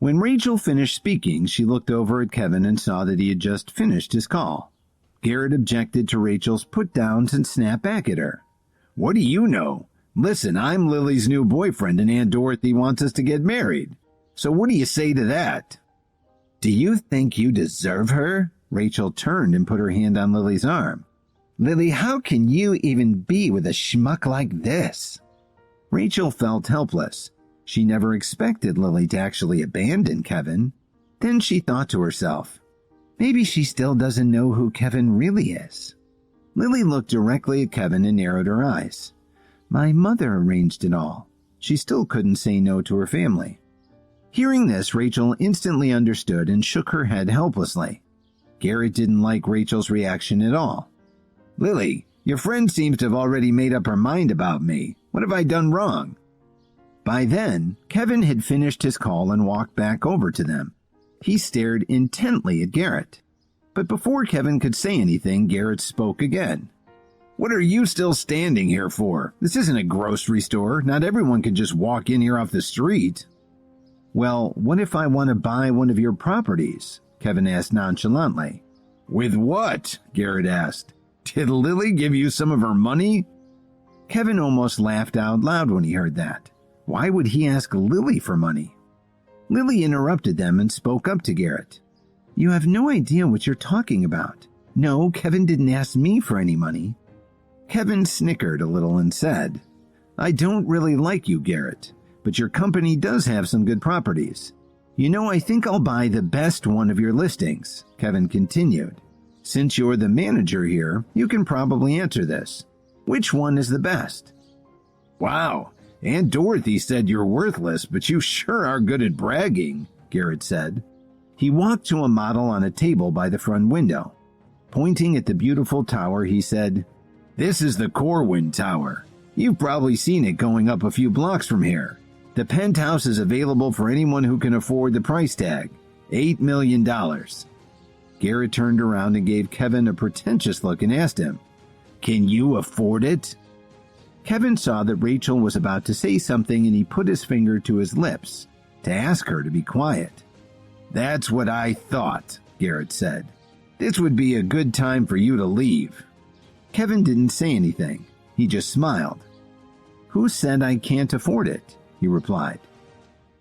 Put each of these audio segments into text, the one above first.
When Rachel finished speaking, she looked over at Kevin and saw that he had just finished his call. Garrett objected to Rachel's put-downs and snapped back at her. "What do you know? Listen, I'm Lily's new boyfriend and Aunt Dorothy wants us to get married. So what do you say to that?" "Do you think you deserve her?" Rachel turned and put her hand on Lily's arm. "Lily, how can you even be with a schmuck like this?" Rachel felt helpless. She never expected Lily to actually abandon Kevin. Then she thought to herself, maybe she still doesn't know who Kevin really is. Lily looked directly at Kevin and narrowed her eyes. My mother arranged it all. She still couldn't say no to her family. Hearing this, Rachel instantly understood and shook her head helplessly. Garrett didn't like Rachel's reaction at all. "Lily, your friend seems to have already made up her mind about me. What have I done wrong?" By then, Kevin had finished his call and walked back over to them. He stared intently at Garrett. But before Kevin could say anything, Garrett spoke again. "What are you still standing here for? This isn't a grocery store. Not everyone can just walk in here off the street." "Well, what if I want to buy one of your properties?" Kevin asked nonchalantly. "With what?" Garrett asked. "Did Lily give you some of her money?" Kevin almost laughed out loud when he heard that. Why would he ask Lily for money? Lily interrupted them and spoke up to Garrett. "You have no idea what you're talking about. No, Kevin didn't ask me for any money." Kevin snickered a little and said, "I don't really like you, Garrett, but your company does have some good properties. You know, I think I'll buy the best one of your listings," Kevin continued. "Since you're the manager here, you can probably answer this. Which one is the best?" "Wow, Aunt Dorothy said you're worthless, but you sure are good at bragging," Garrett said. He walked to a model on a table by the front window. Pointing at the beautiful tower, he said, "This is the Corwin Tower. You've probably seen it going up a few blocks from here. The penthouse is available for anyone who can afford the price tag, $8 million. Garrett turned around and gave Kevin a pretentious look and asked him, "Can you afford it?" Kevin saw that Rachel was about to say something and he put his finger to his lips to ask her to be quiet. "That's what I thought," Garrett said. "This would be a good time for you to leave." Kevin didn't say anything. He just smiled. "Who said I can't afford it?" he replied.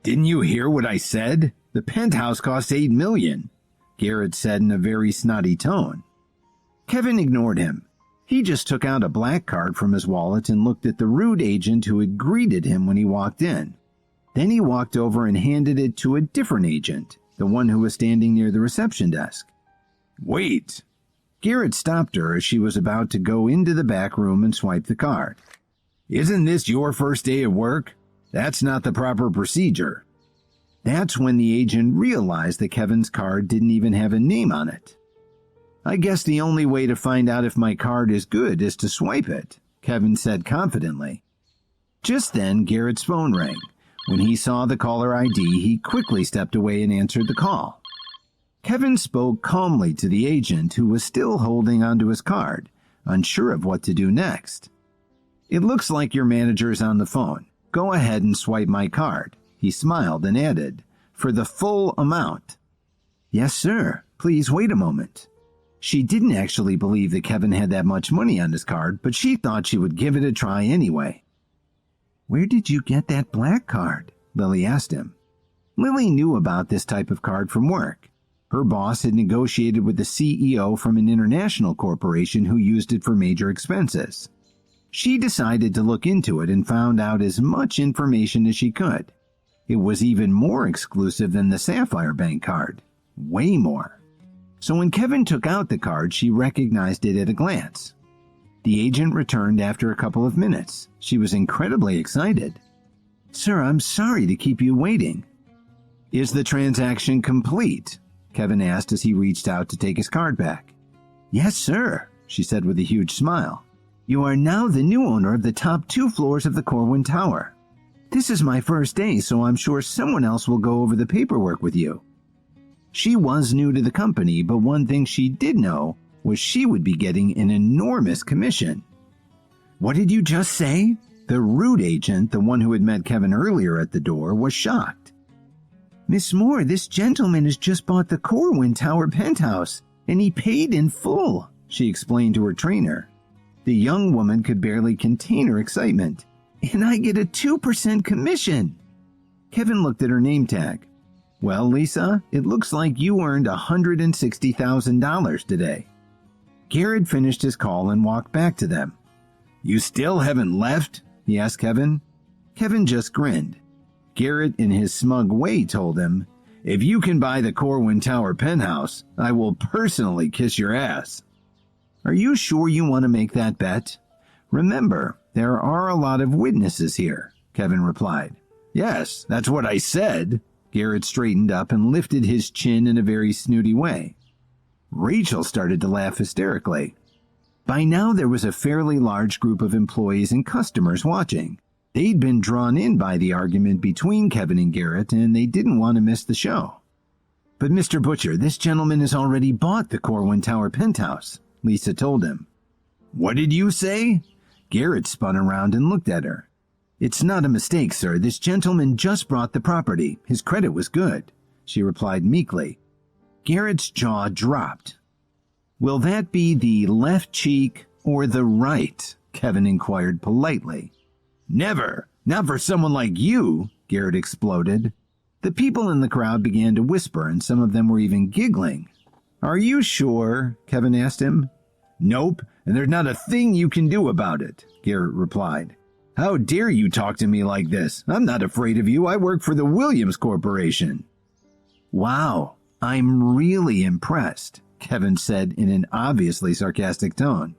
"Didn't you hear what I said? The penthouse costs $8 million, Garrett said in a very snotty tone. Kevin ignored him. He just took out a black card from his wallet and looked at the rude agent who had greeted him when he walked in. Then he walked over and handed it to a different agent, the one who was standing near the reception desk. "Wait!" Garrett stopped her as she was about to go into the back room and swipe the card. "Isn't this your first day at work? That's not the proper procedure." That's when the agent realized that Kevin's card didn't even have a name on it. "I guess the only way to find out if my card is good is to swipe it," Kevin said confidently. Just then, Garrett's phone rang. When he saw the caller ID, he quickly stepped away and answered the call. Kevin spoke calmly to the agent who was still holding onto his card, unsure of what to do next. "It looks like your manager is on the phone. Go ahead and swipe my card," he smiled and added, "for the full amount." "Yes, sir. Please wait a moment." She didn't actually believe that Kevin had that much money on his card, but she thought she would give it a try anyway. "Where did you get that black card?" Lily asked him. Lily knew about this type of card from work. Her boss had negotiated with the CEO from an international corporation who used it for major expenses. She decided to look into it and found out as much information as she could. It was even more exclusive than the Sapphire Bank card. Way more. So when Kevin took out the card, she recognized it at a glance. The agent returned after a couple of minutes. She was incredibly excited. "Sir, I'm sorry to keep you waiting." "Is the transaction complete?" Kevin asked as he reached out to take his card back. "Yes, sir," she said with a huge smile. "You are now the new owner of the top 2 floors of the Corwin Tower. This is my first day, so I'm sure someone else will go over the paperwork with you." She was new to the company, but one thing she did know was she would be getting an enormous commission. "What did you just say?" The rude agent, the one who had met Kevin earlier at the door, was shocked. "Miss Moore, this gentleman has just bought the Corwin Tower penthouse, and he paid in full," she explained to her trainer. The young woman could barely contain her excitement. "And I get a 2% commission." Kevin looked at her name tag. "Well, Lisa, it looks like you earned $160,000 today." Garrett finished his call and walked back to them. "You still haven't left?" he asked Kevin. Kevin just grinned. Garrett, in his smug way, told him, "If you can buy the Corwin Tower penthouse, I will personally kiss your ass." "Are you sure you want to make that bet?" "Remember, there are a lot of witnesses here," Kevin replied. "Yes, that's what I said." Garrett straightened up and lifted his chin in a very snooty way. Rachel started to laugh hysterically. By now there was a fairly large group of employees and customers watching. They'd been drawn in by the argument between Kevin and Garrett, and they didn't want to miss the show. "But Mr. Butcher, this gentleman has already bought the Corwin Tower penthouse," Lisa told him. "What did you say?" Garrett spun around and looked at her. "It's not a mistake, sir. This gentleman just bought the property. His credit was good," she replied meekly. Garrett's jaw dropped. "Will that be the left cheek or the right?" Kevin inquired politely. "Never! Not for someone like you!" Garrett exploded. The people in the crowd began to whisper, and some of them were even giggling. "Are you sure?" Kevin asked him. "Nope, and there's not a thing you can do about it," Garrett replied. "How dare you talk to me like this? I'm not afraid of you. I work for the Williams Corporation." "Wow, I'm really impressed," Kevin said in an obviously sarcastic tone.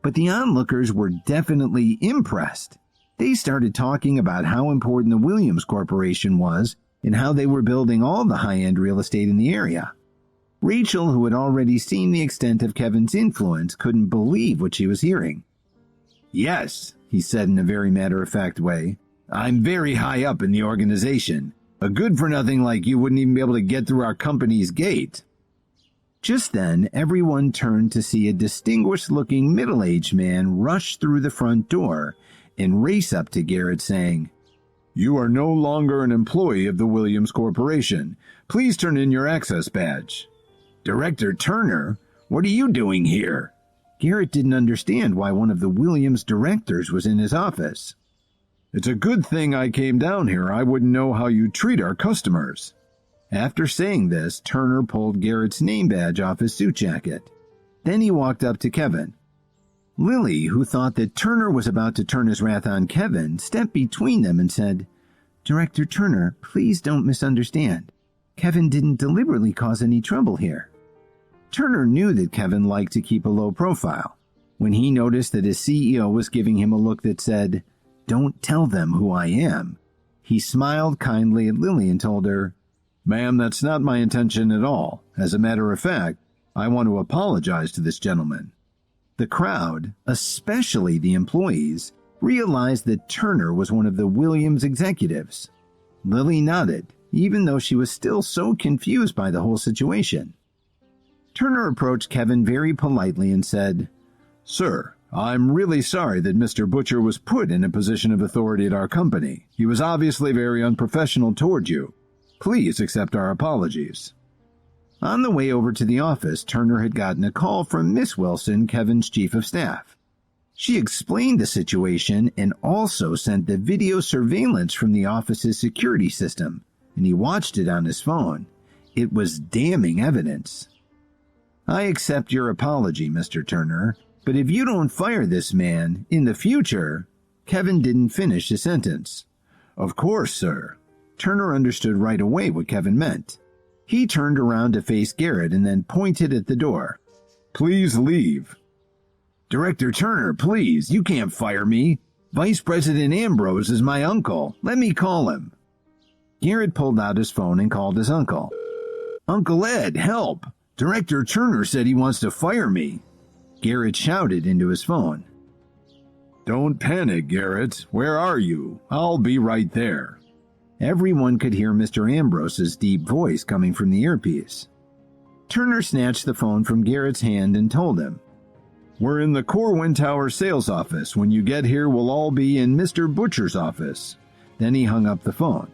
But the onlookers were definitely impressed. They started talking about how important the Williams Corporation was and how they were building all the high-end real estate in the area. Rachel, who had already seen the extent of Kevin's influence, couldn't believe what she was hearing. "Yes," he said in a very matter-of-fact way, "I'm very high up in the organization. A good-for-nothing like you wouldn't even be able to get through our company's gate." Just then, everyone turned to see a distinguished-looking middle-aged man rush through the front door and race up to Garrett saying, "You are no longer an employee of the Williams Corporation. Please turn in your access badge." "Director Turner, what are you doing here?" Garrett didn't understand why one of the Williams directors was in his office. "It's a good thing I came down here. I wouldn't know how you treat our customers." After saying this, Turner pulled Garrett's name badge off his suit jacket. Then he walked up to Kevin. Lily, who thought that Turner was about to turn his wrath on Kevin, stepped between them and said, "Director Turner, please don't misunderstand. Kevin didn't deliberately cause any trouble here." Turner knew that Kevin liked to keep a low profile. When he noticed that his CEO was giving him a look that said, "Don't tell them who I am," he smiled kindly at Lily and told her, "Ma'am, that's not my intention at all. As a matter of fact, I want to apologize to this gentleman." The crowd, especially the employees, realized that Turner was one of the Williams executives. Lily nodded, even though she was still so confused by the whole situation. Turner approached Kevin very politely and said, "Sir, I'm really sorry that Mr. Butcher was put in a position of authority at our company. He was obviously very unprofessional toward you. Please accept our apologies." On the way over to the office, Turner had gotten a call from Miss Wilson, Kevin's chief of staff. She explained the situation and also sent the video surveillance from the office's security system, and he watched it on his phone. It was damning evidence. "I accept your apology, Mr. Turner, but if you don't fire this man in the future..." Kevin didn't finish his sentence. "Of course, sir." Turner understood right away what Kevin meant. He turned around to face Garrett and then pointed at the door. "Please leave." "Director Turner, please, you can't fire me. Vice President Ambrose is my uncle. Let me call him." Garrett pulled out his phone and called his uncle. "Uncle Ed, help! Director Turner said he wants to fire me." Garrett shouted into his phone. "Don't panic, Garrett. Where are you? I'll be right there." Everyone could hear Mr. Ambrose's deep voice coming from the earpiece. Turner snatched the phone from Garrett's hand and told him, "We're in the Corwin Tower sales office. When you get here, we'll all be in Mr. Butcher's office." Then he hung up the phone.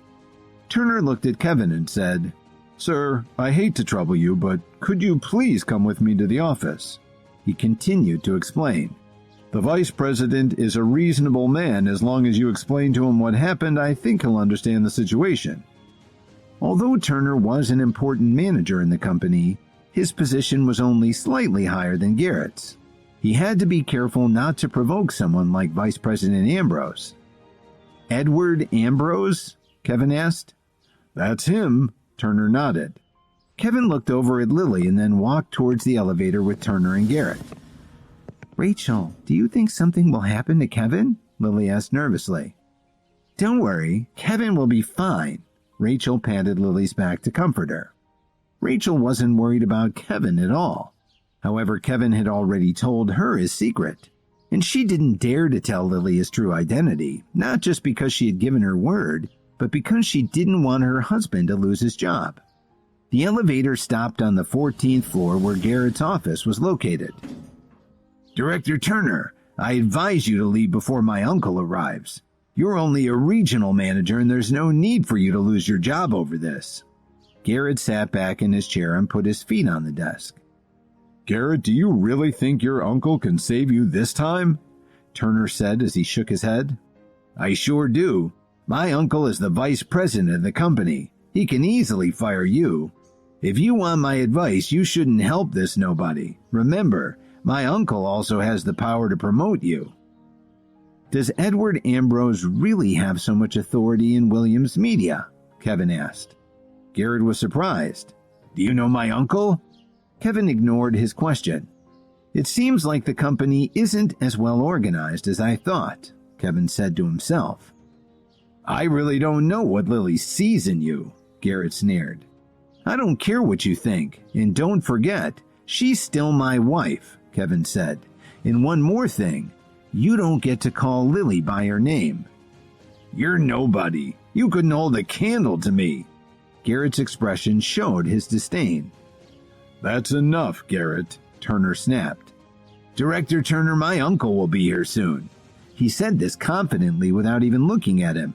Turner looked at Kevin and said, "Sir, I hate to trouble you, but could you please come with me to the office?" He continued to explain. "The vice president is a reasonable man. As long as you explain to him what happened, I think he'll understand the situation." Although Turner was an important manager in the company, his position was only slightly higher than Garrett's. He had to be careful not to provoke someone like Vice President Ambrose. "Edward Ambrose?" Kevin asked. "That's him," Turner nodded. Kevin looked over at Lily and then walked towards the elevator with Turner and Garrett. "Rachel, do you think something will happen to Kevin?" Lily asked nervously. "Don't worry, Kevin will be fine." Rachel patted Lily's back to comfort her. Rachel wasn't worried about Kevin at all. However, Kevin had already told her his secret, and she didn't dare to tell Lily his true identity, not just because she had given her word, but because she didn't want her husband to lose his job. The elevator stopped on the 14th floor where Garrett's office was located. "Director Turner, I advise you to leave before my uncle arrives. You're only a regional manager and there's no need for you to lose your job over this." Garrett sat back in his chair and put his feet on the desk. "Garrett, do you really think your uncle can save you this time?" Turner said as he shook his head. "I sure do. My uncle is the vice president of the company. He can easily fire you. If you want my advice, you shouldn't help this nobody. Remember, my uncle also has the power to promote you." "Does Edward Ambrose really have so much authority in Williams Media?" Kevin asked. Garrett was surprised. "Do you know my uncle?" Kevin ignored his question. "It seems like the company isn't as well organized as I thought," Kevin said to himself. "I really don't know what Lily sees in you," Garrett sneered. "I don't care what you think, and don't forget, she's still my wife," Kevin said. "And one more thing, you don't get to call Lily by her name." "You're nobody. You couldn't hold a candle to me." Garrett's expression showed his disdain. "That's enough, Garrett," Turner snapped. "Director Turner, my uncle will be here soon." He said this confidently without even looking at him.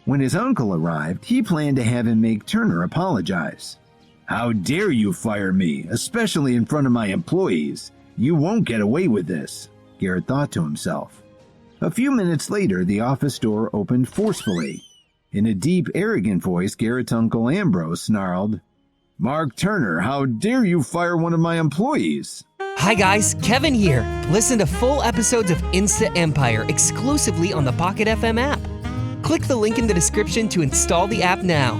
When his uncle arrived, he planned to have him make Turner apologize. "How dare you fire me, especially in front of my employees? You won't get away with this," Garrett thought to himself. A few minutes later, the office door opened forcefully. In a deep, arrogant voice, Garrett's uncle Ambrose snarled, "Mark Turner, how dare you fire one of my employees?" Hi guys, Kevin here. Listen to full episodes of Insta Empire exclusively on the Pocket FM app. Click the link in the description to install the app now.